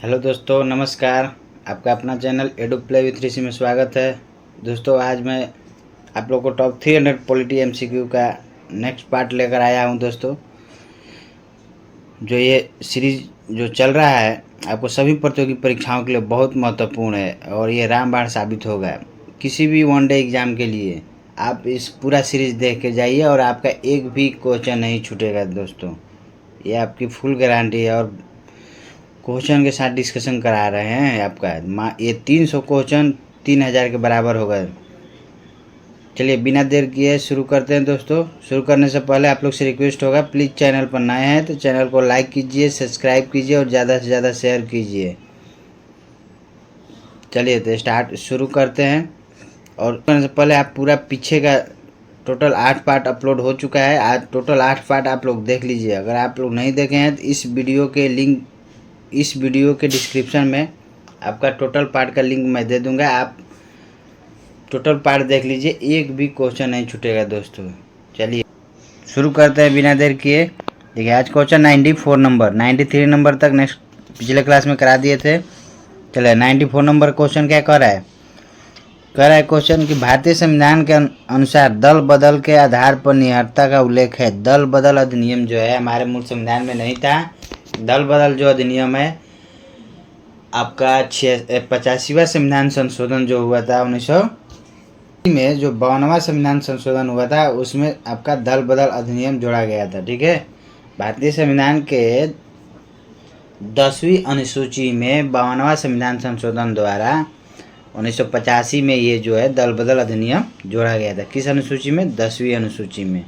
Hello दोस्तों, नमस्कार। आपका अपना चैनल एडु प्ले विथ ऋषि में स्वागत है। दोस्तों, आज मैं आप लोग को टॉप 300 पॉलिटी एमसीक्यू का नेक्स्ट पार्ट लेकर आया हूं। दोस्तों, जो ये सीरीज जो चल रहा है आपको सभी प्रतियोगी परीक्षाओं के लिए बहुत महत्वपूर्ण है और ये रामबाण साबित होगा। किसी भी वनडे एग्ज़ाम के लिए आप इस पूरा सीरीज देख के जाइए और आपका एक भी क्वेश्चन नहीं छूटेगा। दोस्तों, ये आपकी फुल गारंटी है और क्वेश्चन के साथ डिस्कशन करा रहे हैं आपका। ये 300 क्वेश्चन 3000 के बराबर होगा। चलिए बिना देर किए शुरू करते हैं। दोस्तों, शुरू करने से पहले आप लोग से रिक्वेस्ट होगा, प्लीज़ चैनल पर नए हैं तो चैनल को लाइक कीजिए, सब्सक्राइब कीजिए और ज़्यादा से ज़्यादा शेयर कीजिए। चलिए तो शुरू करते हैं। और करने से पहले आप पूरा पीछे का टोटल 8 पार्ट अपलोड हो चुका है। आज टोटल 8 पार्ट आप लोग देख लीजिए। अगर आप लोग नहीं देखे हैं तो इस वीडियो के डिस्क्रिप्शन में आपका टोटल पार्ट का लिंक मैं दे दूंगा। आप टोटल पार्ट देख लीजिए, एक भी क्वेश्चन नहीं छूटेगा। दोस्तों, चलिए शुरू करते हैं बिना देर किए। देखिए, आज क्वेश्चन 94 नंबर 93 नंबर तक नेक्स्ट पिछले क्लास में करा दिए थे। चलिए 94 नंबर क्वेश्चन क्या कह रहा है क्वेश्चन कि भारतीय संविधान के अनुसार दल बदल के आधार पर निहत्ता का उल्लेख है। दल बदल अधिनियम जो है हमारे मूल संविधान में नहीं था। दल बदल जो अधिनियम है आपका 85वां संविधान संशोधन जो हुआ था 1900 में, जो 52वां संविधान संशोधन हुआ था उसमें आपका दल बदल अधिनियम जोड़ा गया था। ठीक है, भारतीय संविधान के 10वीं अनुसूची में 52वां संविधान संशोधन द्वारा 1985 में ये जो है दल बदल अधिनियम जोड़ा गया था। किस अनुसूची में? 10वीं अनुसूची में।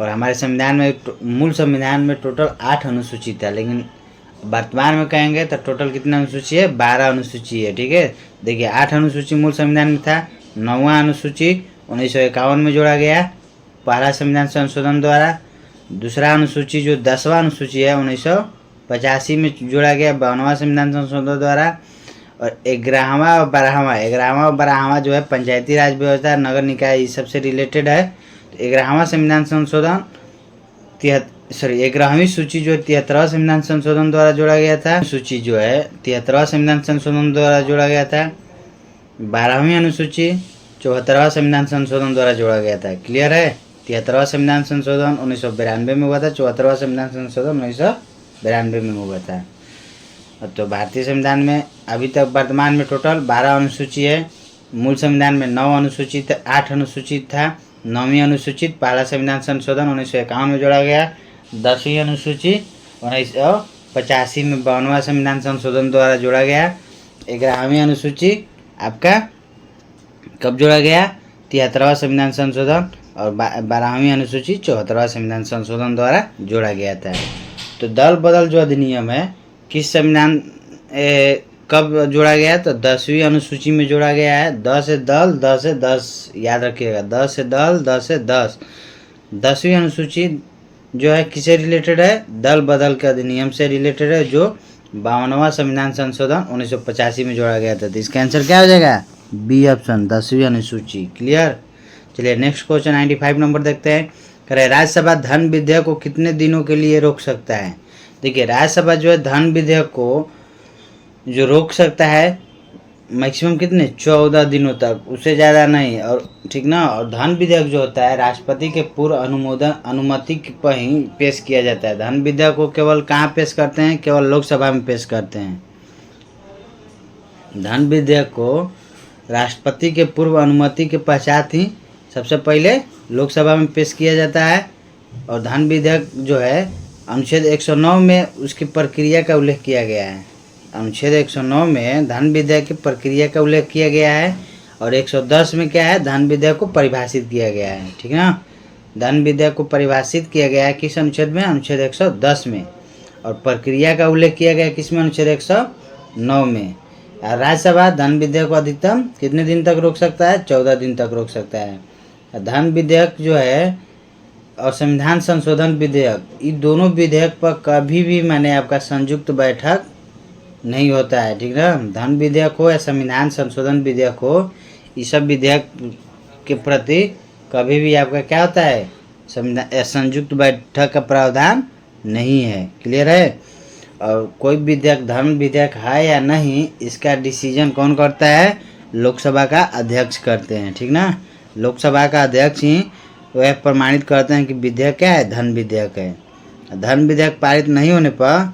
और हमारे संविधान में मूल संविधान में टोटल 8 अनुसूची था, लेकिन वर्तमान में कहेंगे तो टोटल कितना अनुसूची है? 12 अनुसूची है। ठीक है, देखिए 8 अनुसूची मूल संविधान में था। 9वां अनुसूची 1951 में जोड़ा गया पहला संविधान संशोधन द्वारा। दूसरा अनुसूची जो 10वां अनुसूची है 1985 में जोड़ा गया 52वां संविधान संशोधन द्वारा। और 11वां और 12वां जो है पंचायती राज व्यवस्था, नगर निकाय, इस सबसे रिलेटेड है। 11वां संविधान संशोधन 11वीं सूची जो 73वां संविधान संशोधन द्वारा जोड़ा गया था। सूची जो है 73वां संविधान संशोधन द्वारा जोड़ा गया था। 12वीं अनुसूची 74वां संविधान संशोधन द्वारा जोड़ा गया था। क्लियर है? 73वां संविधान संशोधन 1992 में हुआ था। 74वां संविधान संशोधन 1992 में हुआ था। तो भारतीय संविधान में अभी तक वर्तमान में टोटल 12 अनुसूची है। मूल संविधान में 9 अनुसूचित 8 अनुसूचित था। 9वीं अनुसूचित पहला संविधान संशोधन 1951 में जोड़ा गया। 10वीं अनुसूची 1985 में 52वां संविधान संशोधन द्वारा जोड़ा गया। 11वीं अनुसूची आपका कब जोड़ा गया? 73वां संविधान संशोधन। और 12वीं अनुसूची 74वां संविधान संशोधन द्वारा जोड़ा गया था। तो दल बदल जो अधिनियम है किस संविधान कब जोड़ा गया? तो 10वीं अनुसूची में जोड़ा गया है। 10 से दल, 10 से 10, याद रखिएगा, 10 से दल, 10 से 10। 10वीं अनुसूची जो है किससे रिलेटेड है? दल बदल के अधिनियम से रिलेटेड है, जो 52वां संविधान संशोधन 1985 में जोड़ा गया था। तो इसका आंसर क्या हो जाएगा? बी ऑप्शन, 10वीं अनुसूची। क्लियर? चलिए नेक्स्ट क्वेश्चन 95 नंबर देखते हैं। कह रहे राज्यसभा धन विधेयक को कितने दिनों के लिए रोक सकता है? देखिए, राज्यसभा जो है धन विधेयक को जो रोक सकता है मैक्सिमम कितने? 14 दिनों तक, उससे ज़्यादा नहीं। और ठीक ना। और धन विधेयक जो होता है राष्ट्रपति के पूर्व अनुमति पर ही पेश किया जाता है। धन विधेयक को केवल कहाँ पेश करते हैं? केवल लोकसभा में पेश करते हैं। धन विधेयक को राष्ट्रपति के पूर्व अनुमति के पश्चात ही सबसे पहले लोकसभा में पेश किया जाता है। और धन विधेयक जो है अनुच्छेद 109 में उसकी प्रक्रिया का उल्लेख किया गया है। अनुच्छेद 109 में धन विधेयक की प्रक्रिया का उल्लेख किया गया है। और 110 में क्या है? धन विधेयक को परिभाषित किया गया है। ठीक है ना। धन विधेयक को परिभाषित किया गया है किस अनुच्छेद में? अनुच्छेद 110 में। और प्रक्रिया का उल्लेख किया गया किस में? अनुच्छेद 109 में। राज्यसभा धन विधेयक को अधिकतम कितने दिन तक रोक सकता है? 14 दिन तक रोक सकता है। धन विधेयक जो है और संविधान संशोधन विधेयक, ये दोनों विधेयक पर कभी भी मैंने आपका संयुक्त बैठक नहीं होता है। ठीक ना। धन विधेयक हो या संविधान संशोधन विधेयक हो, ये सब विधेयक के प्रति कभी भी आपका क्या होता है? संयुक्त बैठक का प्रावधान नहीं है। क्लियर है? और कोई विधेयक धर्म विधेयक है या नहीं, इसका डिसीजन कौन करता है? लोकसभा का अध्यक्ष करते हैं, ठीक ना। लोकसभा का अध्यक्ष ही वह प्रमाणित करते हैं कि विधेयक क्या है, धन विधेयक है। धन विधेयक पारित नहीं होने पर,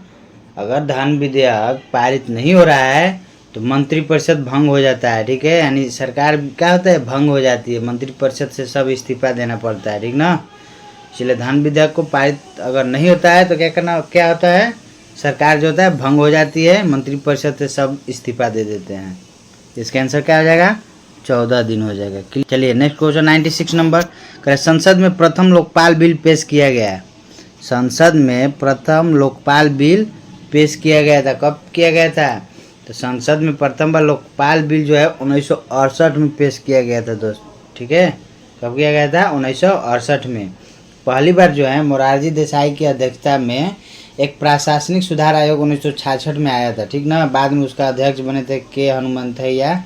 अगर धन विधेयक पारित नहीं हो रहा है तो मंत्रिपरिषद भंग हो जाता है, ठीक है। यानी सरकार क्या होता है, भंग हो जाती है, मंत्रिपरिषद से सब इस्तीफा देना पड़ता है, ठीक ना। इसलिए धन विधेयक को पारित अगर नहीं होता है तो क्या होता है, सरकार जो होता है भंग हो जाती है, मंत्रिपरिषद से सब इस्तीफा दे देते हैं। इसका आंसर क्या हो जाएगा, 14 दिन हो जाएगा। चलिए नेक्स्ट क्वेश्चन 96 नंबर। संसद में प्रथम लोकपाल बिल पेश किया गया। संसद में प्रथम लोकपाल बिल पेश किया गया था, कब किया गया था? तो संसद में प्रथम बार लोकपाल बिल जो है 1968 में पेश किया गया था दोस्त, ठीक है। कब किया गया था? 1968 में। पहली बार जो है मोरारजी देसाई की अध्यक्षता में एक प्रशासनिक सुधार आयोग 1966 में आया था, ठीक ना। बाद में उसका अध्यक्ष बने थे के हनुमंथैया।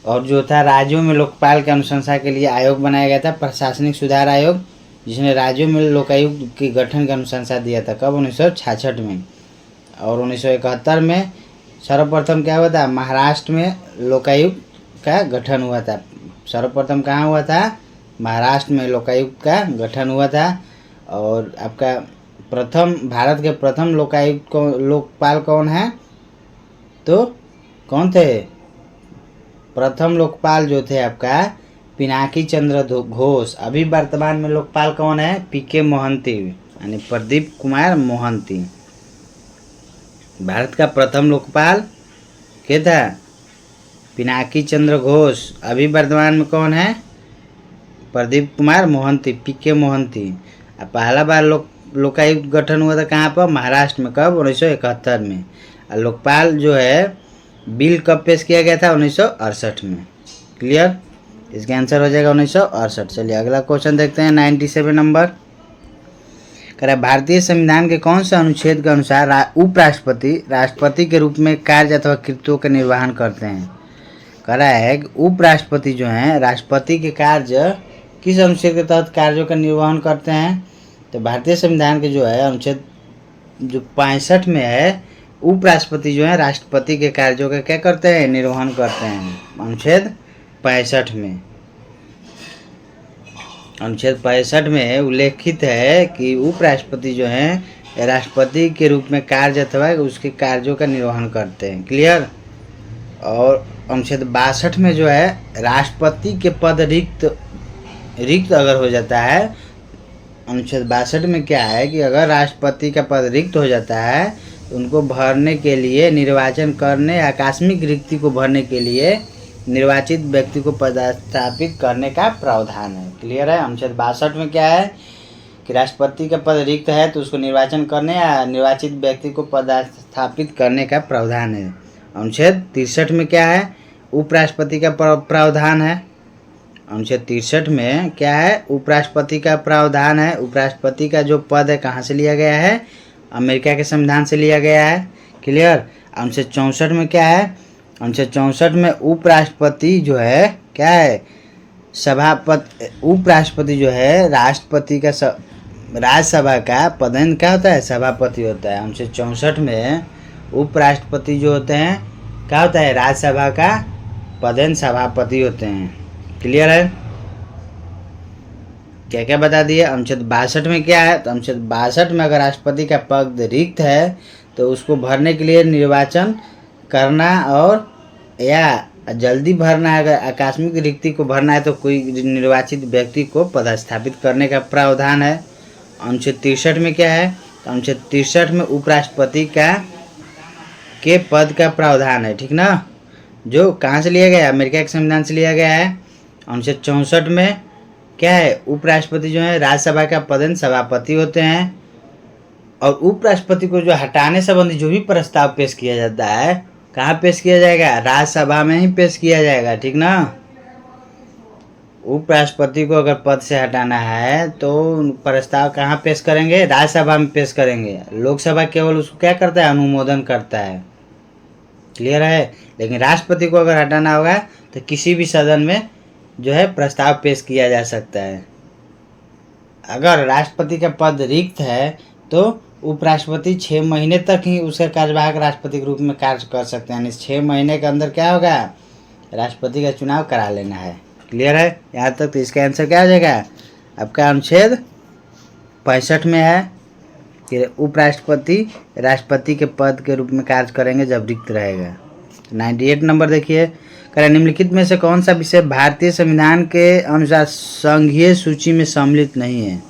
और जो था राज्यों में लोकपाल के अनुशंसा के लिए आयोग बनाया गया था, प्रशासनिक सुधार आयोग, जिसने राज्यों में लोकायुक्त के गठन की अनुशंसा दिया था। कब? 1966 में। और 1971 में सर्वप्रथम क्या हुआ था, महाराष्ट्र में लोकायुक्त का गठन हुआ था। सर्वप्रथम कहाँ हुआ था? महाराष्ट्र में लोकायुक्त का गठन हुआ था। और आपका प्रथम, भारत के प्रथम लोकपाल कौन है? तो कौन थे? प्रथम लोकपाल जो थे आपका पिनाकी चंद्र घोष। अभी वर्तमान में लोकपाल कौन है? पीके मोहंती, यानी प्रदीप कुमार मोहंती। भारत का प्रथम लोकपाल क्या था? पिनाकी चंद्र घोष। अभी वर्तमान में कौन है? प्रदीप कुमार मोहंती, पीके मोहंती। पहला बार लोकायुक्त गठन हुआ था कहाँ पर? महाराष्ट्र में। कब? 1971 में। और लोकपाल जो है बिल कब पेश किया गया था? 1968 में। क्लियर? इसका आंसर हो जाएगा 1968। चलिए अगला क्वेश्चन देखते हैं 97 नंबर। कह रहा है भारतीय संविधान के कौन से अनुच्छेद के अनुसार उपराष्ट्रपति राष्ट्रपति के रूप में कार्य अथवा कृत्यों का निर्वहन करते हैं? कह रहा है कि उपराष्ट्रपति जो हैं राष्ट्रपति के कार्य किस अनुच्छेद के तहत कार्यों का निर्वहन करते हैं? तो भारतीय संविधान के जो है अनुच्छेद जो 65 में है, उपराष्ट्रपति जो है राष्ट्रपति के कार्यों का क्या करते हैं? निर्वहन करते हैं। अनुच्छेद 65 में, अनुच्छेद 65 में उल्लेखित है कि उपराष्ट्रपति जो हैं राष्ट्रपति के रूप में कार्य अथवा उसके कार्यों का निर्वहन करते हैं। क्लियर? और अनुच्छेद 62 में जो है राष्ट्रपति के पद रिक्त अगर हो जाता है, अनुच्छेद 62 में क्या है कि अगर राष्ट्रपति का पद रिक्त हो जाता है तो उनको भरने के लिए, निर्वाचन करने, आकस्मिक रिक्ति को भरने के लिए निर्वाचित व्यक्ति को पदस्थापित करने का प्रावधान है। क्लियर है? अनुच्छेद 62 में क्या है कि राष्ट्रपति का पद रिक्त है तो उसको निर्वाचन करने या निर्वाचित व्यक्ति को पदस्थापित करने का प्रावधान है। अनुच्छेद 63 में क्या है? उपराष्ट्रपति का प्रावधान है। अनुच्छेद 63 में क्या है? उपराष्ट्रपति का प्रावधान है। उपराष्ट्रपति का जो पद है कहाँ से लिया गया है? अमेरिका के संविधान से लिया गया है। क्लियर? अनुच्छेद 64 में क्या है? अनुच्छेद 64 में उपराष्ट्रपति जो है क्या है? उपराष्ट्रपति जो है राष्ट्रपति का राज्यसभा का पदेन क्या होता है? सभापति होता है। अनुच्छेद 64 में उपराष्ट्रपति जो होते हैं क्या होता है? राज्यसभा का पदेन सभापति होते हैं। क्लियर है? क्या क्या बता दिए। अनुच्छेद 62 में क्या है? तो अनुच्छेद 62 में अगर राष्ट्रपति का पद रिक्त है तो उसको भरने के लिए निर्वाचन करना और या जल्दी भरना है, अगर आकस्मिक रिक्ति को भरना है तो कोई निर्वाचित व्यक्ति को पदस्थापित करने का प्रावधान है। अनुच्छेद 63 में क्या है? तो अनुच्छेद 63 में उपराष्ट्रपति के पद का प्रावधान है, ठीक ना, जो कहाँ से लिया गया है? अमेरिका के संविधान से लिया गया है। अनुच्छेद 64 में क्या है? उपराष्ट्रपति जो है राज्यसभा का पदेन सभापति होते हैं। और उपराष्ट्रपति को जो हटाने संबंधी जो भी प्रस्ताव पेश किया जाता है कहाँ पेश किया जाएगा? राज्यसभा में ही पेश किया जाएगा, ठीक ना। उपराष्ट्रपति को अगर पद से हटाना है तो प्रस्ताव कहाँ पेश करेंगे? राज्यसभा में पेश करेंगे। लोकसभा केवल उसको क्या करता है? अनुमोदन करता है। क्लियर है? लेकिन राष्ट्रपति को अगर हटाना होगा तो किसी भी सदन में जो है प्रस्ताव पेश किया जा सकता है। अगर राष्ट्रपति का पद रिक्त है तो उपराष्ट्रपति 6 महीने तक ही उसका कार्यवाहक राष्ट्रपति के रूप में कार्य कर सकते हैं, यानी 6 महीने के अंदर क्या होगा, राष्ट्रपति का चुनाव करा लेना है। क्लियर है यहाँ तक? तो इसका आंसर क्या हो जाएगा आपका? अनुच्छेद 65 में है कि उपराष्ट्रपति राष्ट्रपति के पद के रूप में कार्य करेंगे जब रिक्त रहेगा। 98 नंबर देखिए, करें निम्नलिखित में से कौन सा विषय भारतीय संविधान के अनुसार संघीय सूची में सम्मिलित नहीं है?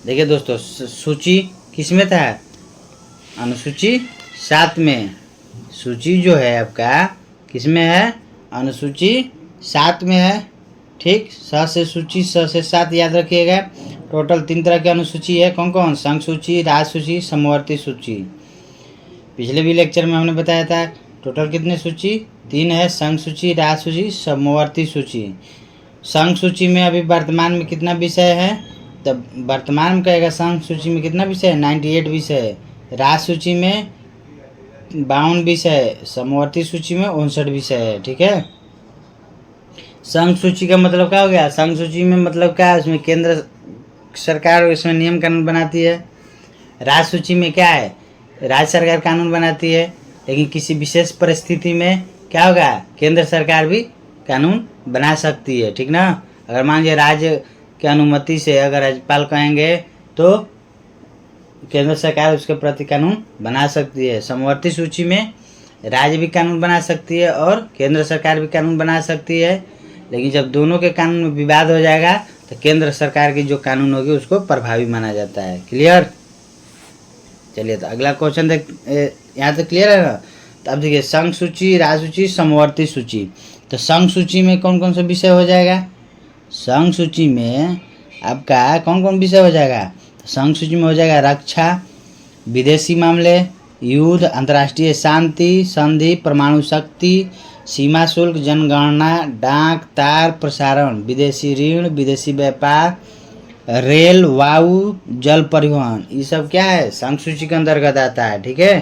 देखिए दोस्तों, सूची किस में था? अनुसूची 7 में। सूची जो है आपका किस में है? अनुसूची 7 में है। ठीक, स से सूची, स से 7 याद रखिएगा। टोटल 3 तरह की अनुसूची है। कौन कौन? संघ सूची, राज सूची, समवर्ती सूची। पिछले भी लेक्चर में हमने बताया था टोटल कितने सूची? 3 है, संघ सूची, राज सूची, समवर्ती सूची। संघ सूची में अभी वर्तमान में कितना विषय है? तब वर्तमान में कहेगा संघ सूची में कितना विषय है? 98 विषय है। राज सूची में 52 विषय है। समवर्ती सूची में 59 विषय है। ठीक है, संघ सूची का मतलब क्या हो गया? संघ सूची में मतलब क्या है? उसमें केंद्र सरकार इसमें नियम कानून बनाती है। राज्य सूची में क्या है? राज्य सरकार कानून बनाती है, लेकिन किसी विशेष परिस्थिति में क्या होगा? केंद्र सरकार भी कानून बना सकती है। ठीक ना? अगर मान लीजिए राज्य की अनुमति से अगर राज्यपाल कहेंगे तो केंद्र सरकार उसके प्रति कानून बना सकती है। समवर्ती सूची में राज्य भी कानून बना सकती है और केंद्र सरकार भी कानून बना सकती है, लेकिन जब दोनों के कानून में विवाद हो जाएगा तो केंद्र सरकार की जो कानून होगी उसको प्रभावी माना जाता है। क्लियर? चलिए तो अगला क्वेश्चन देख, यहाँ तक क्लियर है ना? तो अब देखिए, संघ सूची, राज्य सूची, समवर्ती सूची। तो संघ सूची में कौन कौन सा विषय हो जाएगा? संघ सूची में आपका कौन कौन विषय हो जाएगा? संघ सूची में हो जाएगा रक्षा, विदेशी मामले, युद्ध, अंतर्राष्ट्रीय शांति, संधि, परमाणु शक्ति, सीमा शुल्क, जनगणना, डाक, तार प्रसारण, विदेशी ऋण, विदेशी व्यापार, रेल, वायु, जल परिवहन। ये सब क्या है? संघ सूची के अंतर्गत आता है। ठीक है,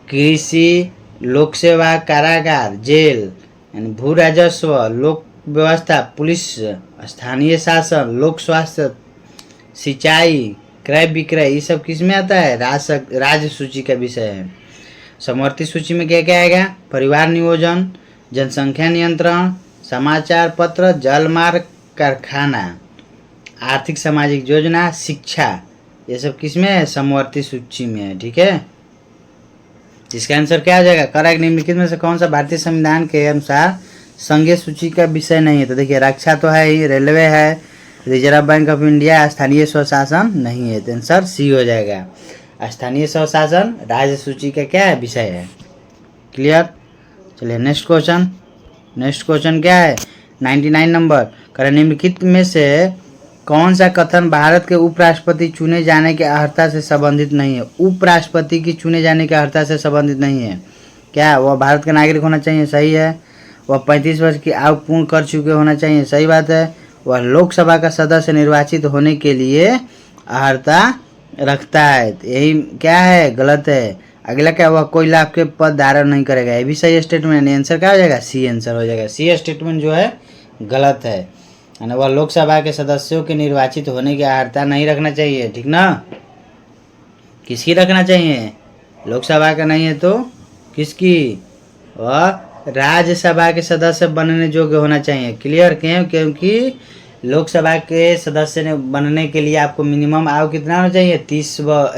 कृषि, लोक सेवा, कारागार, जेल, यानी भू राजस्व, लोक व्यवस्था, पुलिस, स्थानीय शासन, लोक स्वास्थ्य, सिंचाई, क्रय विक्रय, ये सब किस में आता है? राज्य सूची का विषय है। समवर्ती सूची में क्या क्या आएगा? परिवार नियोजन, जनसंख्या नियंत्रण, समाचार पत्र, जलमार्ग, कारखाना, आर्थिक सामाजिक योजना, शिक्षा, ये सब किस में है? समवर्ती सूची में है। ठीक है, इसका आंसर क्या हो जाएगा? करेक्ट निम्नलिखित में से कौन सा भारतीय संविधान के अनुसार संघीय सूची का विषय नहीं है? तो देखिए, रक्षा तो है ही, रेलवे है, रिजर्व बैंक ऑफ इंडिया, स्थानीय स्वशासन नहीं है। तो आंसर सी हो जाएगा। स्थानीय स्वशासन राज्य सूची का क्या है? विषय है। क्लियर? चलिए नेक्स्ट क्वेश्चन। नेक्स्ट क्वेश्चन क्या है? 99 नंबर, करें निम्नलिखित में से कौन सा कथन भारत के उपराष्ट्रपति चुने जाने की अर्हता से संबंधित नहीं है? उपराष्ट्रपति की चुने जाने की अर्हता से संबंधित नहीं है। क्या वह भारत का नागरिक होना चाहिए? सही है। वह 35 वर्ष की आयु पूर्ण कर चुके होना चाहिए? सही बात है। वह लोकसभा का सदस्य निर्वाचित होने के लिए अर्हता रखता है? यही क्या है? गलत है। अगला क्या? वह कोई लाभ के पद धारण नहीं करेगा? ये भी सही स्टेटमेंट। आंसर क्या हो जाएगा? सी आंसर हो जाएगा। सी स्टेटमेंट जो है गलत है, यानी वह लोकसभा के सदस्यों के निर्वाचित होने की अर्हता नहीं रखना चाहिए। ठीक ना? किसकी रखना चाहिए? लोकसभा का नहीं है तो किसकी? वह राज्यसभा के सदस्य बनने योग्य होना चाहिए। क्लियर? क्यों? क्योंकि लोकसभा के सदस्य ने बनने के लिए आपको मिनिमम आयु कितना होना चाहिए?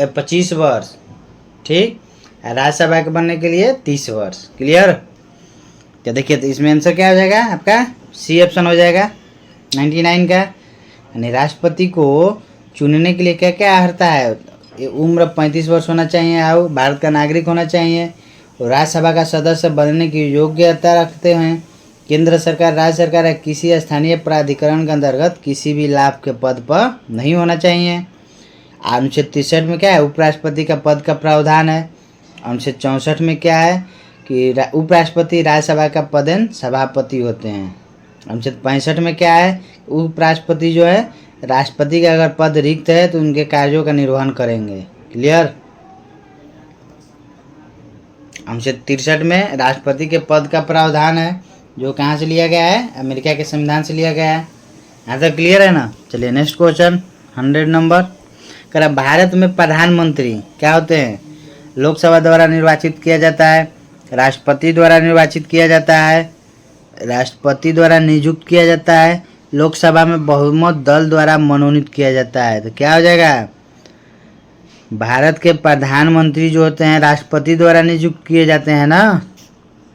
25 वर्ष। ठीक, राज्यसभा के बनने के लिए 30 वर्ष। क्लियर? तो देखिए, तो इसमें आंसर क्या हो जाएगा आपका? सी ऑप्शन हो जाएगा 99 का। यानी राष्ट्रपति को चुनने के लिए क्या क्या अर्हता है? उम्र 35 वर्ष होना चाहिए, आयु, भारत का नागरिक होना चाहिए, और राज्यसभा का सदस्य बनने की योग्यता रखते हैं, केंद्र सरकार, राज्य सरकार या किसी स्थानीय प्राधिकरण के अंतर्गत किसी भी लाभ के पद पर नहीं होना चाहिए। अनुच्छेद 63 में क्या है? उपराष्ट्रपति का पद का प्रावधान है। अनुच्छेद 64 में क्या है कि उपराष्ट्रपति राज्यसभा का पदेन सभापति होते हैं। अनुच्छेद 65 में क्या है? उपराष्ट्रपति जो है राष्ट्रपति का अगर पद रिक्त है तो उनके कार्यों का निर्वहन करेंगे। क्लियर? अनुच्छेद 63 में राष्ट्रपति के पद का प्रावधान है, जो कहाँ से लिया गया है? अमेरिका के संविधान से लिया गया है। यहाँ तक क्लियर है ना? चलिए नेक्स्ट क्वेश्चन 100 नंबर, कह रहा भारत में प्रधानमंत्री क्या होते हैं? लोकसभा द्वारा निर्वाचित किया जाता है, राष्ट्रपति द्वारा निर्वाचित किया जाता है, राष्ट्रपति द्वारा नियुक्त किया जाता है, लोकसभा में बहुमत दल द्वारा मनोनीत किया जाता है। तो क्या हो जाएगा? भारत के प्रधानमंत्री जो होते हैं राष्ट्रपति द्वारा नियुक्त किए जाते हैं ना,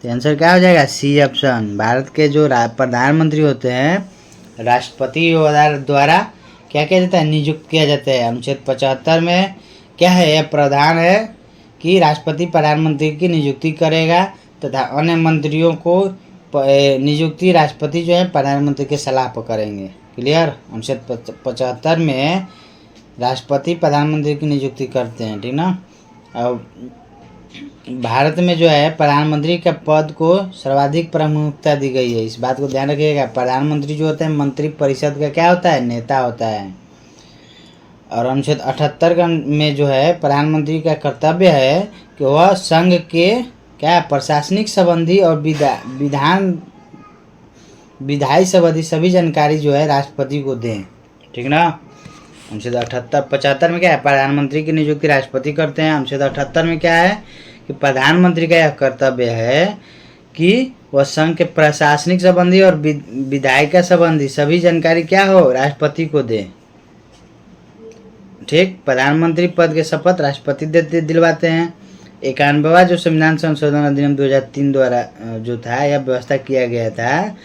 तो आंसर क्या हो जाएगा? C option. भारत के जो प्रधानमंत्री होते हैं राष्ट्रपति द्वारा क्या किया जाता है? नियुक्त किया जाता है। अनुच्छेद 75 में क्या है? यह प्रावधान है कि राष्ट्रपति प्रधानमंत्री की नियुक्ति करेगा तथा अन्य मंत्रियों को नियुक्ति राष्ट्रपति जो है प्रधानमंत्री के सलाह पर करेंगे। क्लियर? अनुच्छेद 75 में राष्ट्रपति प्रधानमंत्री की नियुक्ति करते हैं, ठीक ना। अब भारत में जो है प्रधानमंत्री के पद को सर्वाधिक प्रमुखता दी गई है। इस बात को ध्यान रखिएगा। प्रधानमंत्री जो होते हैं मंत्री परिषद का क्या होता है? नेता होता है। और अनुच्छेद 78 में जो है प्रधानमंत्री का कर्तव्य है कि वह संघ के क्या प्रशासनिक संबंधी और विधायी संबंधी सभी जानकारी जो है राष्ट्रपति को दें, ठीक ना। अनुच्छेद 75 में क्या है? प्रधानमंत्री की नियुक्ति राष्ट्रपति करते हैं। अनुच्छेद 78 में क्या है कि प्रधानमंत्री का यह कर्तव्य है कि वह संघ के प्रशासनिक संबंधी और विधायिका संबंधी सभी जानकारी क्या हो? राष्ट्रपति को दे। ठीक, प्रधानमंत्री पद के शपथ राष्ट्रपति दिलवाते हैं। 91वां जो संविधान संशोधन अधिनियम 2003 द्वारा जो था, यह व्यवस्था किया गया था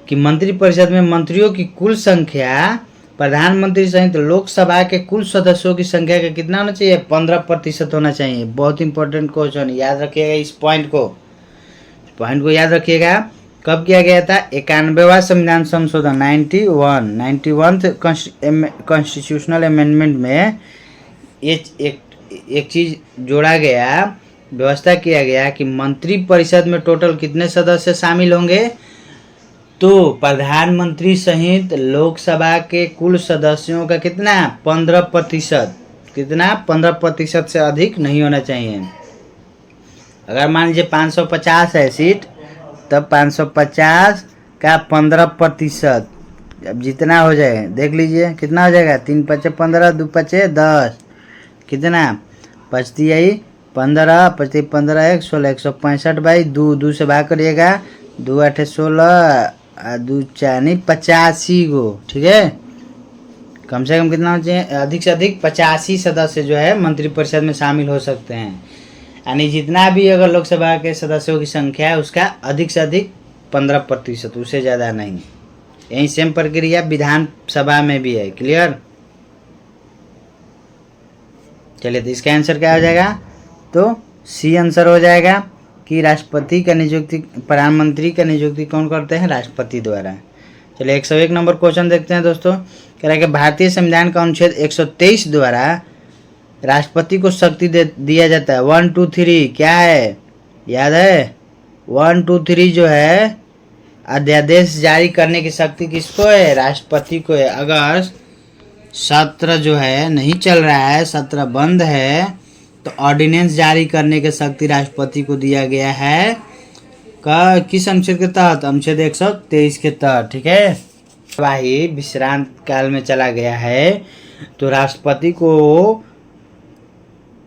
कि मंत्रिपरिषद में मंत्रियों की कुल संख्या प्रधानमंत्री सहित लोकसभा के कुल सदस्यों की संख्या का कितना होना चाहिए? 15% होना चाहिए। बहुत इंपॉर्टेंट क्वेश्चन, याद रखिएगा इस पॉइंट को याद रखिएगा। कब किया गया था? 91वां संविधान संशोधन 91 कॉन्स्टिट्यूशनल अमेंडमेंट में एक चीज जोड़ा गया, व्यवस्था किया गया कि मंत्रिपरिषद में टोटल कितने सदस्य शामिल होंगे? तो प्रधानमंत्री सहित लोकसभा के कुल सदस्यों का कितना? 15%। कितना? 15% से अधिक नहीं होना चाहिए। अगर मान लीजिए 550 है सीट, तब 550 का 15%, अब जितना हो जाए देख लीजिए कितना हो जाएगा। 3 × 5 = 15, 2 × 5 = 10, कितना? 5 × 3 = 15, 5 × 15 = 16, 165/2, 2 से भाग करिएगा, 2 × 8 = 16, 2 × 4 = 85 गो, ठीक है। कम से कम कितना हो चाहिए? अधिक से अधिक 85 सदस्य जो है मंत्रिपरिषद में शामिल हो सकते हैं। यानी जितना भी अगर लोकसभा के सदस्यों की संख्या है उसका अधिक से अधिक 15%, उससे ज़्यादा नहीं। यही सेम प्रक्रिया विधानसभा में भी है। क्लियर? चलिए, तो इसका आंसर क्या हो जाएगा? तो सी आंसर हो जाएगा कि राष्ट्रपति का नियुक्ति, प्रधानमंत्री का नियुक्ति कौन करते हैं? राष्ट्रपति द्वारा। चलिए 101 नंबर क्वेश्चन देखते हैं दोस्तों। कह रहा है कि भारतीय संविधान का अनुच्छेद 123 द्वारा राष्ट्रपति को शक्ति दिया जाता है। 1 2 3 क्या है? याद है? 1 2 3 जो है अध्यादेश जारी करने की शक्ति किसको है? राष्ट्रपति को है। अगर सत्र जो है नहीं चल रहा है, सत्र बंद है, तो ऑर्डिनेंस जारी करने की शक्ति राष्ट्रपति को दिया गया है। किस अनुच्छेद के तहत? अनुच्छेद 123 के तहत, ठीक है। वही विश्रांत काल में चला गया है, तो राष्ट्रपति को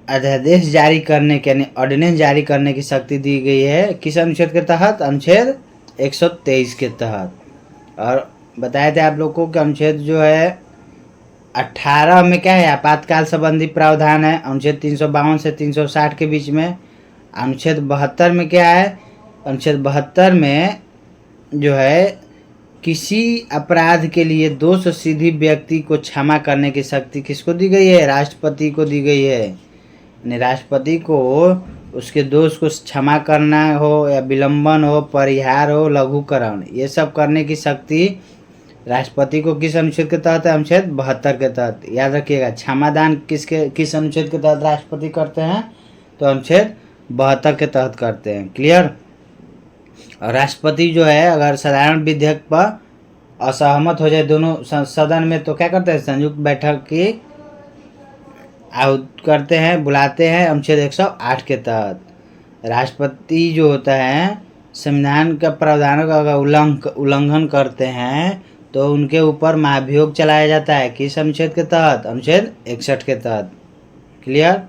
अध्यादेश जारी करने के यानी ऑर्डिनेंस जारी करने की शक्ति दी गई है। किस अनुच्छेद के तहत? अनुच्छेद 123 के तहत। और बताए थे आप लोग को कि अनुच्छेद जो है 18 में क्या है? आपातकाल संबंधी प्रावधान है, अनुच्छेद 352 से 360 के बीच में। अनुच्छेद 72 में क्या है? अनुच्छेद 72 में जो है किसी अपराध के लिए दोषसिद्धि व्यक्ति को क्षमा करने की शक्ति किसको दी गई है? राष्ट्रपति को दी गई है। यानी राष्ट्रपति को उसके दोष को क्षमा करना हो या विलंबन हो, परिहार हो, लघुकरण, ये सब करने की शक्ति राष्ट्रपति को किस अनुच्छेद के तहत है? अनुच्छेद 72 के तहत। याद रखिएगा, क्षमादान किस अनुच्छेद के तहत राष्ट्रपति करते हैं? तो अनुच्छेद 72 के तहत करते हैं। क्लियर? और राष्ट्रपति जो है अगर साधारण विधेयक पर असहमत हो जाए दोनों सदन में, तो क्या करते हैं? संयुक्त बैठक की आहूत करते हैं, बुलाते हैं, अनुच्छेद 108 के तहत। राष्ट्रपति जो होता है संविधान का प्रावधानों का अगर उल्लंघन करते हैं तो उनके ऊपर महाभियोग चलाया जाता है। किस अनुच्छेद के तहत? अनुच्छेद 61 के तहत। क्लियर?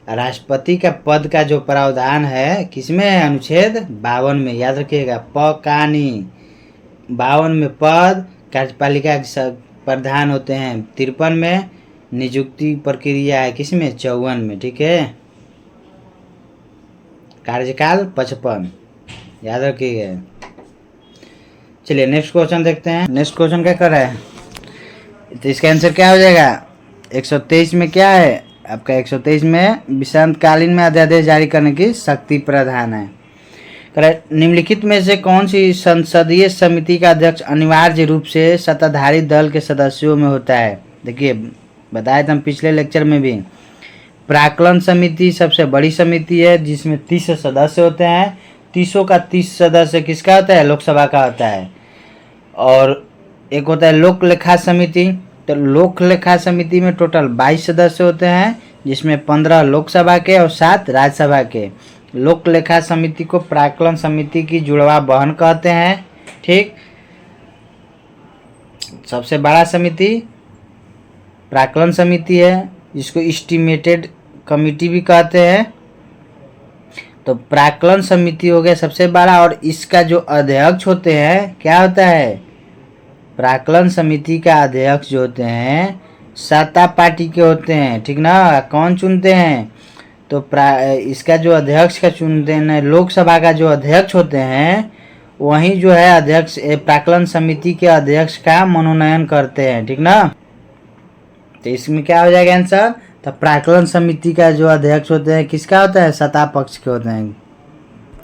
राष्ट्रपति का पद का जो प्रावधान है किसमें है? अनुच्छेद 52 में। याद रखिएगा, पकानी 52 में पद कार्यपालिका के प्रधान होते हैं। 53 में नियुक्ति प्रक्रिया है किसमें? 54 में। ठीक है, कार्यकाल 55। याद रखिएगा। चलिए नेक्स्ट क्वेश्चन देखते हैं। नेक्स्ट क्वेश्चन क्या कर रहा है? तो इसका आंसर क्या हो जाएगा? 123 में क्या है आपका? 123 में विश्रांतकालीन में अध्यादेश जारी करने की शक्ति प्रधान है। निम्नलिखित में से कौन सी संसदीय समिति का अध्यक्ष अनिवार्य रूप से सत्ताधारी दल के सदस्यों में होता है? देखिए, बताया था हम पिछले लेक्चर में भी। प्राक्कलन समिति सबसे बड़ी समिति है जिसमें 30 सदस्य होते हैं। 30 का 30 सदस्य किसका होता है? लोकसभा का होता है। और एक होता है लोक लेखा समिति। तो लोक लेखा समिति में टोटल 22 सदस्य होते हैं जिसमें 15 लोकसभा के और 7 राज्यसभा के। लोक लेखा समिति को प्राक्कलन समिति की जुड़वा बहन कहते हैं। ठीक, सबसे बड़ा समिति प्राक्कलन समिति है जिसको एस्टिमेटेड कमिटी भी कहते हैं। तो प्राक्कलन समिति हो गया सबसे बड़ा, और इसका जो अध्यक्ष होते हैं क्या होता है? प्राक्कलन समिति का अध्यक्ष जो होते हैं सत्ता पार्टी के होते हैं। ठीक ना? कौन चुनते हैं? तो इसका जो अध्यक्ष का चुनते हैं, लोकसभा का जो अध्यक्ष होते हैं वही जो है अध्यक्ष प्राक्कलन समिति के अध्यक्ष का मनोनयन करते हैं। ठीक ना? तो इसमें क्या हो जाएगा आंसर? तो प्राक्कलन समिति का जो अध्यक्ष होते हैं किसका होता है? सत्ता पक्ष के होते हैं।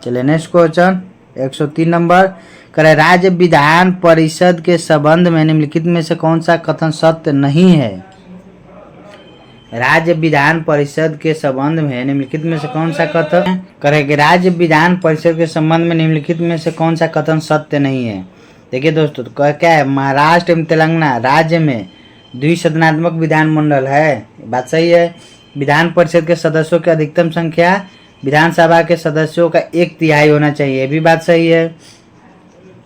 चलिए नेक्स्ट क्वेश्चन 103 नंबर करे, राज्य विधान परिषद के संबंध में निम्नलिखित में से कौन सा कथन सत्य नहीं है? राज्य विधान परिषद के संबंध में निम्नलिखित में से कौन सा कथन करेंगे? राज्य विधान परिषद के संबंध में निम्नलिखित में से कौन सा कथन सत्य नहीं है? देखिए दोस्तों, तो क्या है? महाराष्ट्र एवं तेलंगाना राज्य में द्विसदनात्मक विधानमंडल है। बात सही है। विधान परिषद के सदस्यों की अधिकतम संख्या विधानसभा के सदस्यों का 1/3 होना चाहिए। ये भी बात सही है।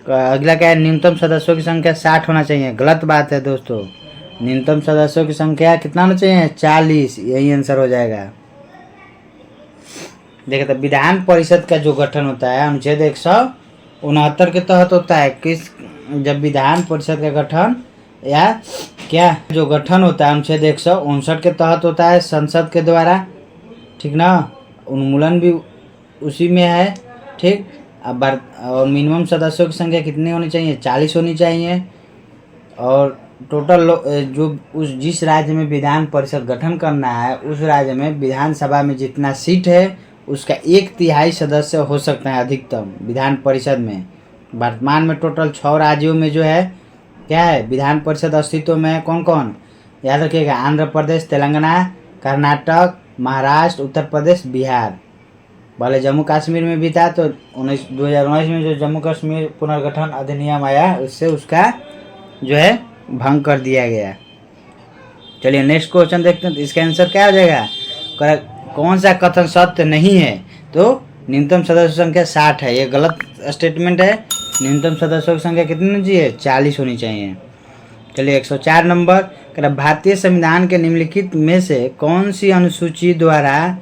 अगला क्या है? न्यूनतम सदस्यों की संख्या 60 होना चाहिए। गलत बात है दोस्तों। न्यूनतम सदस्यों की संख्या कितना होना चाहिए? 40। यही आंसर हो जाएगा। देखिए, तो विधान परिषद का जो गठन होता है अनुच्छेद 169 के तहत होता है। किस? जब विधान परिषद का गठन या क्या जो गठन होता है अनुच्छेद 159 के तहत होता है संसद के द्वारा। ठीक ना? उन्मूलन भी उसी में है। ठीक, अब और मिनिमम सदस्यों की संख्या कितनी होनी चाहिए? 40 होनी चाहिए। और टोटल जो उस जिस राज्य में विधान परिषद गठन करना है उस राज्य में विधानसभा में जितना सीट है उसका 1/3 सदस्य हो सकता है अधिकतम विधान परिषद में। वर्तमान में टोटल 6 राज्यों में जो है क्या है? विधान परिषद अस्तित्व में है। कौन कौन? याद रखिएगा, आंध्र प्रदेश, तेलंगाना, कर्नाटक, महाराष्ट्र, उत्तर प्रदेश, बिहार। भले जम्मू कश्मीर में भी था, तो 2019 में जो जम्मू कश्मीर पुनर्गठन अधिनियम आया उससे उसका जो है भंग कर दिया गया। चलिए नेक्स्ट क्वेश्चन देखते हैं। तो इसका आंसर क्या हो जाएगा? कौन सा कथन सत्य नहीं है? तो न्यूनतम सदस्य संख्या 60 है। ये गलत स्टेटमेंट है। न्यूनतम सदस्यों की संख्या कितनी होनी चाहिए? 40 होनी चाहिए। चलिए 104 नंबर भारतीय संविधान के निम्नलिखित में से कौन सी अनुसूची द्वारा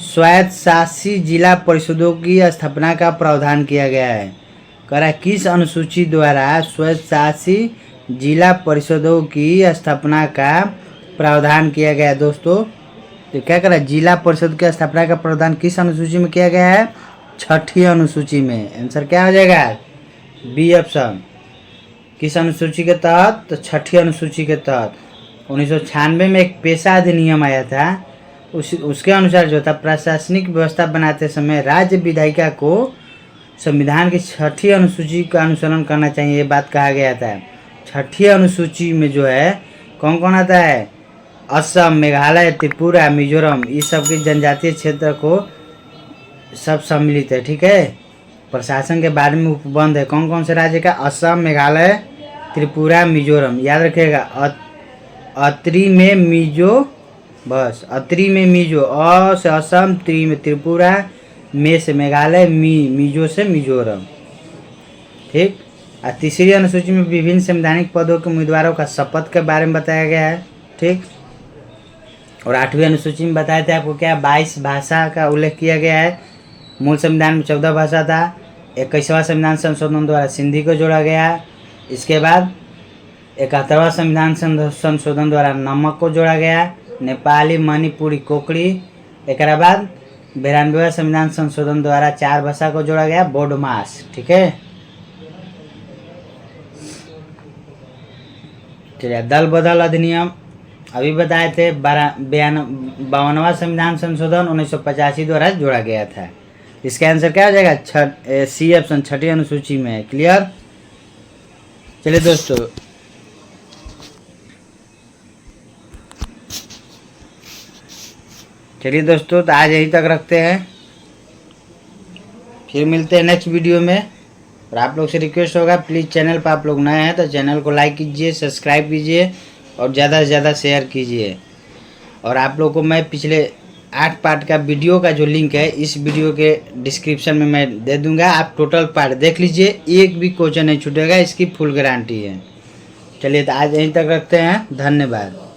स्वायत्तशासी जिला परिषदों की स्थापना का प्रावधान किया गया है? किस अनुसूची द्वारा स्वायत्तशासी जिला परिषदों की स्थापना का प्रावधान किया गया है दोस्तों? तो क्या जिला परिषद की स्थापना का प्रावधान किस अनुसूची में किया गया है? 6ठी अनुसूची में। आंसर क्या हो जाएगा? B option. किस अनुसूची के तहत? तो 6ठी अनुसूची के तहत। 1996 में एक पेशा अधिनियम आया था। उसके अनुसार जो था प्रशासनिक व्यवस्था बनाते समय राज्य विधायिका को संविधान की 6ठी अनुसूची का अनुसरण करना चाहिए, ये बात कहा गया था। 6ठी अनुसूची में जो है कौन कौन आता है? असम, मेघालय, त्रिपुरा, मिजोरम, इस सब के जनजातीय क्षेत्र को सब सम्मिलित है। ठीक है, प्रशासन के बारे में उपबंध है। कौन कौन से राज्य का? असम, मेघालय, त्रिपुरा, मिजोरम। याद रखिएगा, अत्री में मिजो, बस अत्री में मिजो, अ से असम, त्रि में त्रिपुरा, में से मेघालय, मिजो से मिजोरम। ठीक, और तीसरी अनुसूची में विभिन्न संवैधानिक पदों के उम्मीदवारों का शपथ के बारे में बताया गया है। ठीक। और 8वीं अनुसूची में बताए थे आपको क्या 22 भाषा का उल्लेख किया गया है। मूल संविधान में 14 भाषा था। 21वां संविधान संशोधन द्वारा सिंधी को जोड़ा गया। इसके बाद 71वां संविधान संशोधन द्वारा नमक को जोड़ा गया, नेपाली, मणिपुरी, कोकड़ी। एक बाद 92वां संविधान संशोधन द्वारा 4 भाषा को जोड़ा गया, बोडोमास। ठीक है। चलिए, दल बदल अधिनियम अभी बताए थे। 52वां संविधान संशोधन 1985 द्वारा जोड़ा गया था। इसका आंसर क्या हो जाएगा? सी ऑप्शन, 6ठी अनुसूची में है। क्लियर। चलिए दोस्तों, तो आज यहीं तक रखते हैं। फिर मिलते हैं नेक्स्ट वीडियो में। और आप लोग से रिक्वेस्ट होगा, प्लीज़ चैनल पर आप लोग नए हैं तो चैनल को लाइक कीजिए, सब्सक्राइब कीजिए और ज़्यादा से ज़्यादा शेयर कीजिए। और आप लोग को मैं पिछले 8 पार्ट का वीडियो का जो लिंक है इस वीडियो के डिस्क्रिप्शन में मैं दे दूंगा। आप टोटल पार्ट देख लीजिए, एक भी क्वेश्चन नहीं छूटेगा, इसकी फुल गारंटी है। चलिए, तो आज यहीं तक रखते हैं। धन्यवाद।